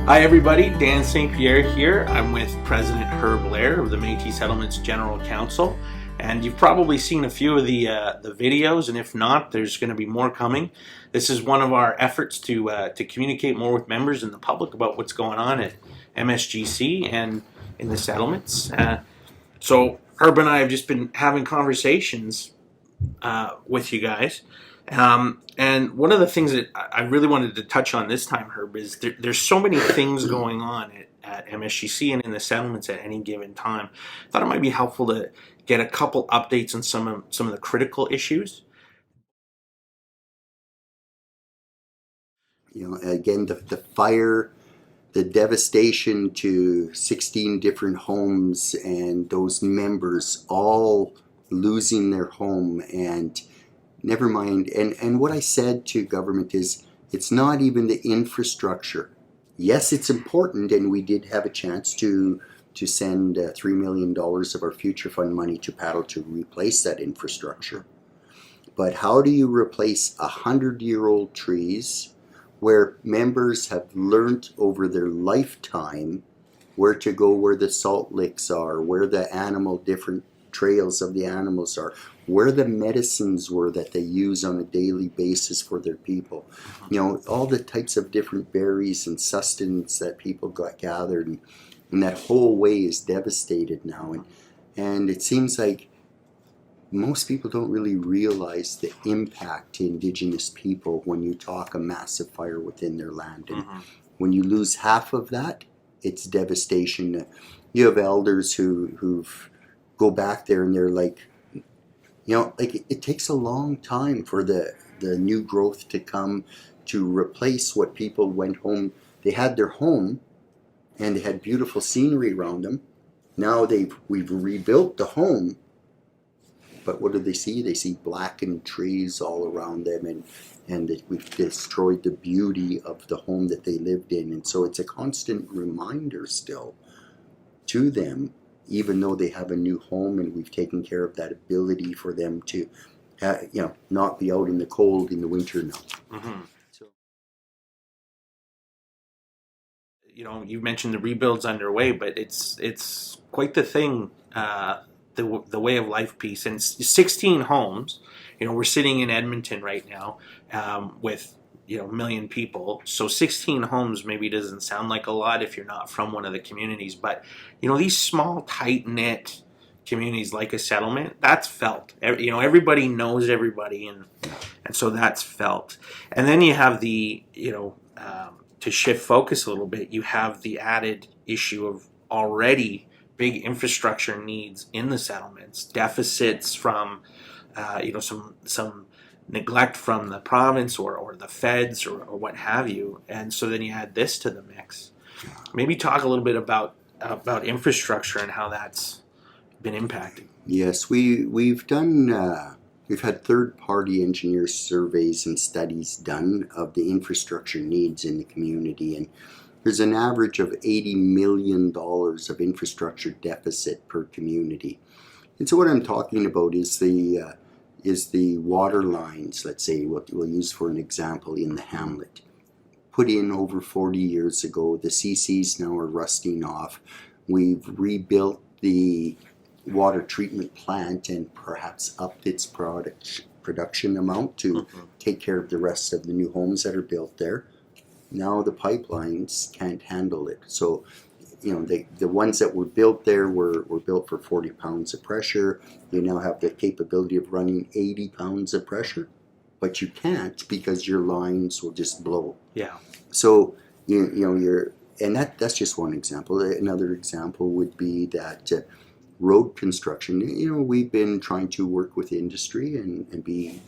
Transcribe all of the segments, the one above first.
Hi everybody, Dan St. Pierre here. I'm with President Herb Lehr of the Metis Settlements General Council, and you've probably seen a few of the videos, and if not, there's going to be more coming. This is one of our efforts to communicate more with members and the public about what's going on at MSGC and in the settlements. So Herb and I have just been having conversations with you guys. And one of the things that I really wanted to touch on this time, Herb, is there's so many things going on at MSGC and in the settlements at any given time. I thought it might be helpful to get a couple updates on some of the critical issues. You know, again, the fire, the devastation to 16 different homes and those members all losing their home, and never mind. And what I said to government is, it's not even the infrastructure. Yes, it's important, and we did have a chance to send $3 million of our future fund money to paddle to replace that infrastructure. But how do you replace 100-year-old trees where members have learnt over their lifetime where to go, where the salt licks are, where the different trails of the animals are, where the medicines were that they use on a daily basis for their people. You know, all the types of different berries and sustenance that people got gathered, and that whole way is devastated now. And it seems like most people don't really realize the impact to Indigenous people when you talk a massive fire within their land. And when you lose half of that, it's devastation. You have elders who've go back there and they're like, you know, like it takes a long time for the new growth to come to replace what people went home. They had their home and they had beautiful scenery around them. Now we've rebuilt the home, but what do they see? They see blackened trees all around them, and we've destroyed the beauty of the home that they lived in. And so it's a constant reminder still to them, even though they have a new home and we've taken care of that ability for them to, not be out in the cold in the winter now. So, You know, you mentioned the rebuild's underway, but it's quite the thing, the way of life piece. And 16 homes. You know, we're sitting in Edmonton right now with, a million people. So 16 homes maybe doesn't sound like a lot if you're not from one of the communities. But, these small, tight-knit communities like a settlement, that's felt. Everybody knows everybody, and so that's felt. And then you have the, to shift focus a little bit, you have the added issue of already big infrastructure needs in the settlements, deficits from, some neglect from the province or the feds or what have you. And so then you add this to the mix. Maybe talk a little bit about infrastructure and how that's been impacted. Yes, we've done, we've had third-party engineer surveys and studies done of the infrastructure needs in the community, and there's an average of $80 million of infrastructure deficit per community. And so what I'm talking about is the water lines, let's say, what we'll use for an example in the hamlet. Put in over 40 years ago. The CCs now are rusting off. We've rebuilt the water treatment plant and perhaps upped its production amount to take care of the rest of the new homes that are built there. Now the pipelines can't handle it. So, the ones that were built there were built for 40 pounds of pressure. You now have the capability of running 80 pounds of pressure, but you can't because your lines will just blow. Yeah. So, and that's just one example. Another example would be that road construction. We've been trying to work with industry and be,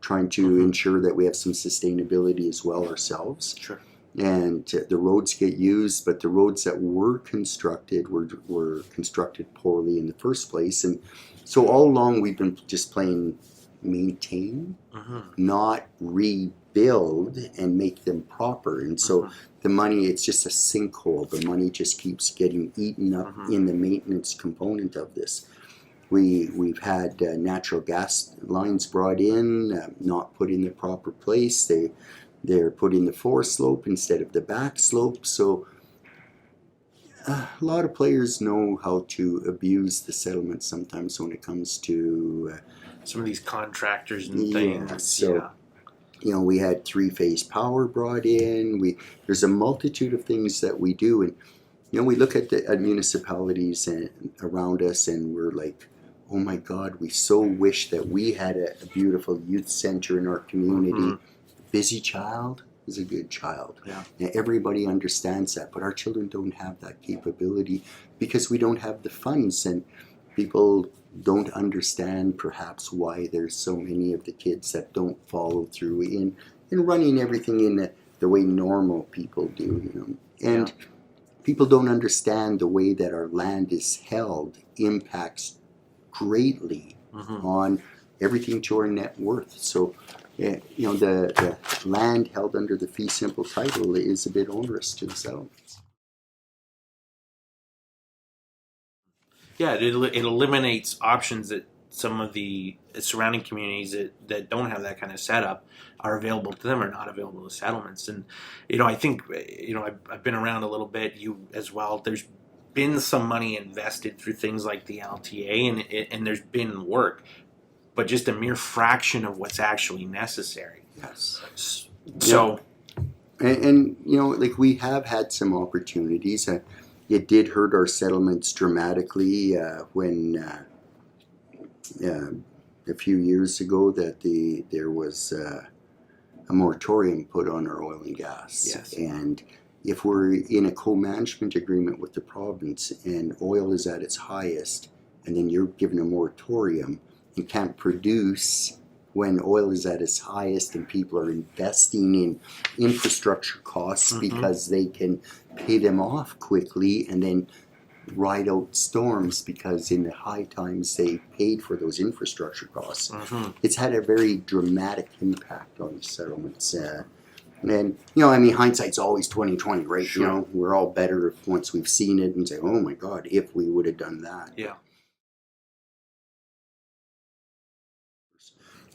trying to ensure that we have some sustainability as well ourselves. Sure. And the roads get used, but the roads that were constructed were constructed poorly in the first place. And so all along we've been just playing maintain, not rebuild and make them proper. And so the money, it's just a sinkhole. The money just keeps getting eaten up in the maintenance component of this. We've had natural gas lines brought in, not put in the proper place. They're putting the foreslope instead of the back slope. So a lot of players know how to abuse the settlement sometimes when it comes to some of these contractors and yeah, things. so Yeah. you know, we had three-phase power brought in. There's a multitude of things that we do, and you know, we look at the municipalities around us, and we're like, oh my God, we so wish that we had a beautiful youth center in our community. Busy child is a good child. Yeah. Now, everybody understands that, but our children don't have that capability because we don't have the funds, and people don't understand perhaps why there's so many of the kids that don't follow through in running everything in the way normal people do, you know. And people don't understand the way that our land is held impacts greatly on everything to our net worth. So, you know, the land held under the fee simple title is a bit onerous to the settlements. Yeah, it eliminates options that some of the surrounding communities that don't have that kind of setup are available to them or not available to settlements. And, you know, I think, you know, I've been around a little bit, you as well. There's been some money invested through things like the LTA, and there's been work, but just a mere fraction of what's actually necessary. Yes. So, and you know, like, we have had some opportunities. It did hurt our settlements dramatically when a few years ago that there was a moratorium put on our oil and gas. Yes. And if we're in a co-management agreement with the province and oil is at its highest, and then you're given a moratorium and can't produce when oil is at its highest, and people are investing in infrastructure costs because they can pay them off quickly and then ride out storms because in the high times they paid for those infrastructure costs. It's had a very dramatic impact on the settlements. And, you know, I mean, hindsight's always 20/20, right? Sure. You know, we're all better if once we've seen it and say, oh my God, if we would have done that. yeah.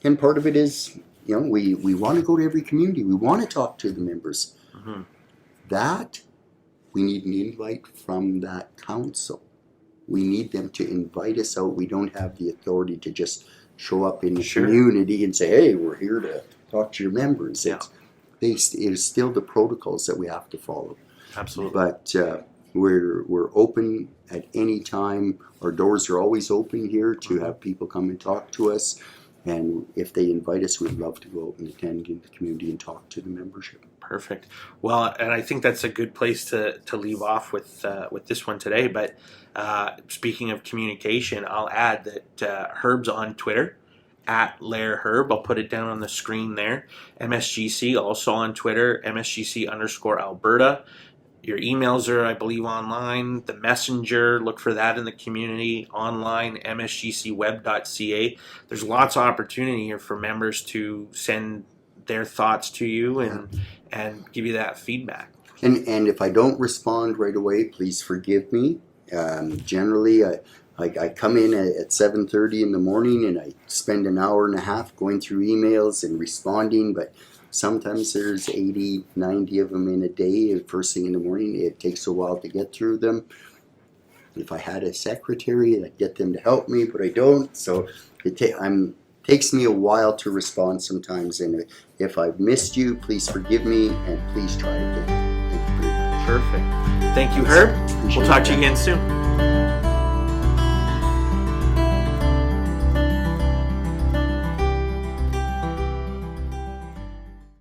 And part of it is, you know, we want to go to every community. We want to talk to the members. That, we need an invite from that council. We need them to invite us out. We don't have the authority to just show up in the community and say, hey, we're here to talk to your members. Yeah. It is still the protocols that we have to follow. Absolutely. But we're open at any time. Our doors are always open here to have people come and talk to us. And if they invite us, we'd love to go out and attend in the community and talk to the membership. Perfect. Well, and I think that's a good place to leave off with this one today. But speaking of communication, I'll add that Herb's on Twitter, at Lehr Herb. I'll put it down on the screen there. MSGC also on Twitter, MSGC_Alberta. Your emails are, I believe, online. The messenger, look for that in the community. Online, msgcweb.ca. There's lots of opportunity here for members to send their thoughts to you and give you that feedback. And if I don't respond right away, please forgive me. Generally, I come in at 7:30 in the morning and I spend an hour and a half going through emails and responding, but sometimes there's 80, 90 of them in a day. First thing in the morning, it takes a while to get through them. If I had a secretary, I'd get them to help me, but I don't. So it takes me a while to respond sometimes. And if I've missed you, please forgive me and please try again. Thank you very much. Perfect. Thank you, Herb. We'll talk to you again soon.